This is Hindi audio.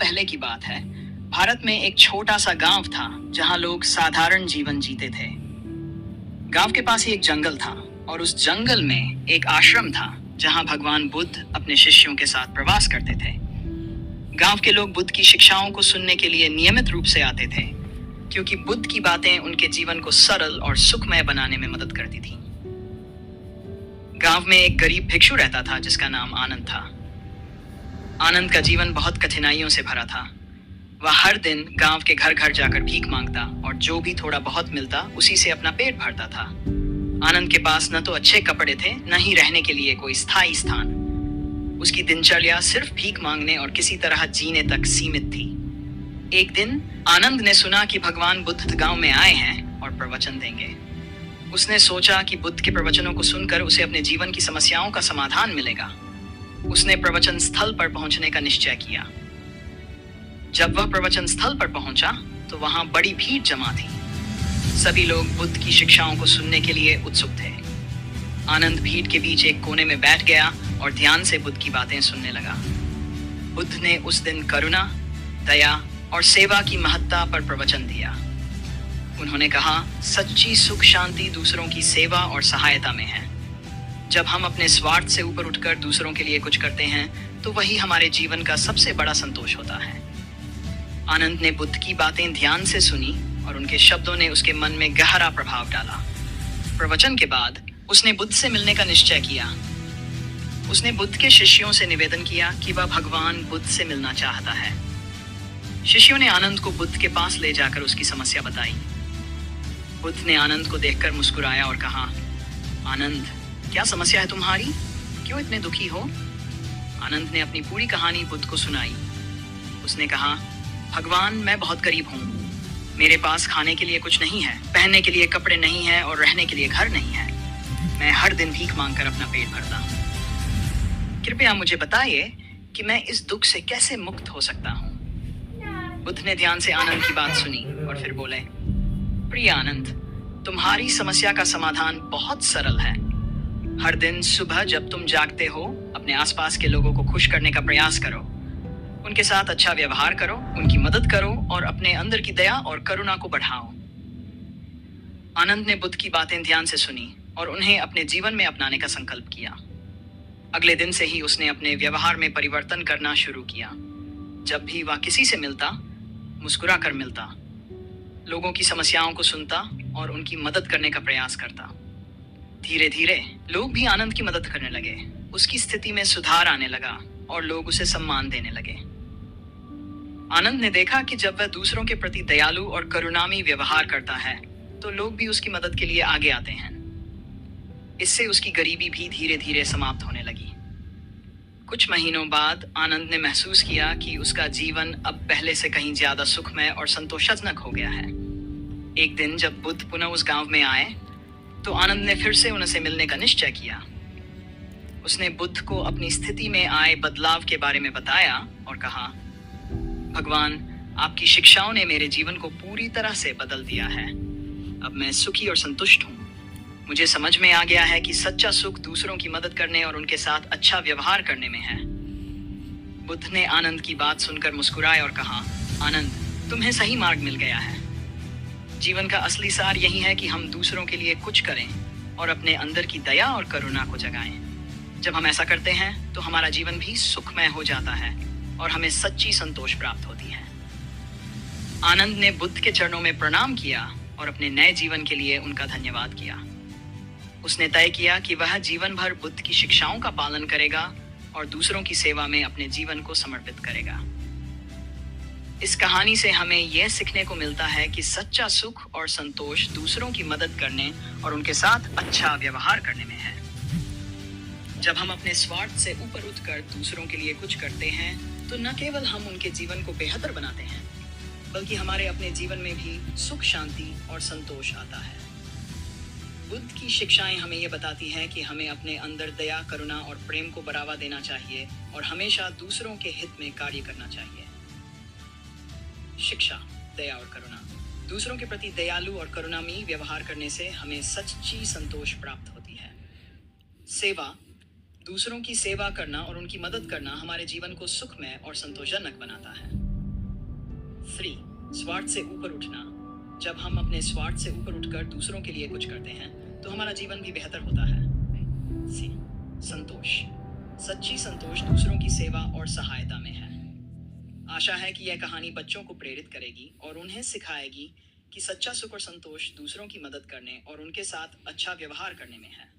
पहले की बात है। भारत में एक छोटा सा गांव था जहां लोग साधारण जीवन जीते थे। गांव के पास ही एक जंगल था और उस जंगल में एक आश्रम था जहां भगवान बुद्ध अपने शिष्यों के साथ प्रवास करते थे। गांव के लोग बुद्ध की शिक्षाओं को सुनने के लिए नियमित रूप से आते थे, क्योंकि बुद्ध की बातें उनके जीवन को सरल और सुखमय बनाने में मदद करती थीं। गांव में एक गरीब भिक्षु रहता था जिसका नाम आनंद था। आनंद का जीवन बहुत कठिनाइयों से भरा था। वह हर दिन गांव के घर घर जाकर भीख मांगता और जो भी थोड़ा बहुत मिलता उसी से अपना पेट भरता था। आनंद के पास न तो अच्छे कपड़े थे, न ही रहने के लिए कोई स्थायी स्थान। उसकी दिनचर्या सिर्फ भीख मांगने और किसी तरह जीने तक सीमित थी। एक दिन आनंद ने सुना कि भगवान बुद्ध गांव में आए हैं और प्रवचन देंगे। उसने सोचा कि बुद्ध के प्रवचनों को सुनकर उसे अपने जीवन की समस्याओं का समाधान मिलेगा। उसने प्रवचन स्थल पर पहुंचने का निश्चय किया। जब वह प्रवचन स्थल पर पहुंचा तो वहां बड़ी भीड़ जमा थी। सभी लोग बुद्ध की शिक्षाओं को सुनने के लिए उत्सुक थे। आनंद भीड़ के बीच एक कोने में बैठ गया और ध्यान से बुद्ध की बातें सुनने लगा। बुद्ध ने उस दिन करुणा, दया और सेवा की महत्ता पर प्रवचन दिया। उन्होंने कहा, सच्ची सुख शांति दूसरों की सेवा और सहायता में है। जब हम अपने स्वार्थ से ऊपर उठकर दूसरों के लिए कुछ करते हैं तो वही हमारे जीवन का सबसे बड़ा संतोष होता है। आनंद ने बुद्ध की बातें ध्यान से सुनी और उनके शब्दों ने उसके मन में गहरा प्रभाव डाला। प्रवचन के बाद उसने बुद्ध से मिलने का निश्चय किया। उसने बुद्ध के शिष्यों से निवेदन किया कि वह भगवान बुद्ध से मिलना चाहता है। शिष्यों ने आनंद को बुद्ध के पास ले जाकर उसकी समस्या बताई। बुद्ध ने आनंद को देखकर मुस्कुराया और कहा, आनंद, क्या समस्या है तुम्हारी? क्यों इतने दुखी हो? आनंद ने अपनी पूरी कहानी बुद्ध को सुनाई। उसने कहा, भगवान, मैं बहुत गरीब हूँ। मेरे पास खाने के लिए कुछ नहीं है, पहनने के लिए कपड़े नहीं है और रहने के लिए घर नहीं है। मैं हर दिन भीख मांगकर अपना पेट भरता हूँ। कृपया मुझे बताइए कि मैं इस दुख से कैसे मुक्त हो सकता हूँ। बुद्ध ने ध्यान से आनंद की बात सुनी और फिर बोले, प्रिय आनंद, तुम्हारी समस्या का समाधान बहुत सरल है। हर दिन सुबह जब तुम जागते हो, अपने आसपास के लोगों को खुश करने का प्रयास करो। उनके साथ अच्छा व्यवहार करो, उनकी मदद करो और अपने अंदर की दया और करुणा को बढ़ाओ। आनंद ने बुद्ध की बातें ध्यान से सुनी और उन्हें अपने जीवन में अपनाने का संकल्प किया। अगले दिन से ही उसने अपने व्यवहार में परिवर्तन करना शुरू किया। जब भी वह किसी से मिलता, मुस्कुरा कर मिलता, लोगों की समस्याओं को सुनता और उनकी मदद करने का प्रयास करता। धीरे धीरे लोग भी आनंद की मदद करने लगे। उसकी स्थिति में सुधार आने लगा और लोग उसे सम्मान देने लगे। आनंद ने देखा कि जब वह दूसरों के प्रति दयालु और करुणामयी व्यवहार करता है तो लोग भी उसकी मदद के लिए आगे आते हैं। इससे उसकी गरीबी भी धीरे धीरे समाप्त होने लगी। कुछ महीनों बाद आनंद ने महसूस किया कि उसका जीवन अब पहले से कहीं ज्यादा सुखमय और संतोषजनक हो गया है। एक दिन जब बुद्ध पुनः उस गांव में आए तो आनंद ने फिर से उनसे मिलने का निश्चय किया। उसने बुद्ध को अपनी स्थिति में आए बदलाव के बारे में बताया और कहा, भगवान, आपकी शिक्षाओं ने मेरे जीवन को पूरी तरह से बदल दिया है। अब मैं सुखी और संतुष्ट हूँ। मुझे समझ में आ गया है कि सच्चा सुख दूसरों की मदद करने और उनके साथ अच्छा व्यवहार करने में है। बुद्ध ने आनंद की बात सुनकर मुस्कुराए और कहा, आनंद, तुम्हें सही मार्ग मिल गया है। जीवन का असली सार यही है कि हम दूसरों के लिए कुछ करें और अपने अंदर की दया और करुणा को जगाएं। जब हम ऐसा करते हैं तो हमारा जीवन भी सुखमय हो जाता है और हमें सच्ची संतोष प्राप्त होती है। आनंद ने बुद्ध के चरणों में प्रणाम किया और अपने नए जीवन के लिए उनका धन्यवाद किया। उसने तय किया कि वह जीवन भर बुद्ध की शिक्षाओं का पालन करेगा और दूसरों की सेवा में अपने जीवन को समर्पित करेगा। इस कहानी से हमें यह सीखने को मिलता है कि सच्चा सुख और संतोष दूसरों की मदद करने और उनके साथ अच्छा व्यवहार करने में है। जब हम अपने स्वार्थ से ऊपर उठकर दूसरों के लिए कुछ करते हैं तो न केवल हम उनके जीवन को बेहतर बनाते हैं, बल्कि हमारे अपने जीवन में भी सुख, शांति और संतोष आता है। बुद्ध की शिक्षाएं हमें ये बताती हैं कि हमें अपने अंदर दया, करुणा और प्रेम को बढ़ावा देना चाहिए और हमेशा दूसरों के हित में कार्य करना चाहिए। शिक्षा, दया और करुणा। दूसरों के प्रति दयालु और करुणामयी व्यवहार करने से हमें सच्ची संतोष प्राप्त होती है। सेवा, दूसरों की सेवा करना और उनकी मदद करना हमारे जीवन को सुखमय और संतोषजनक बनाता है। 3. स्वार्थ से ऊपर उठना. जब हम अपने स्वार्थ से ऊपर उठकर दूसरों के लिए कुछ करते हैं तो हमारा जीवन भी बेहतर होता है. सी. संतोष. सच्ची संतोष दूसरों की सेवा और सहायता में है. आशा है कि यह कहानी बच्चों को प्रेरित करेगी और उन्हें सिखाएगी कि सच्चा सुख और संतोष दूसरों की मदद करने और उनके साथ अच्छा व्यवहार करने में है.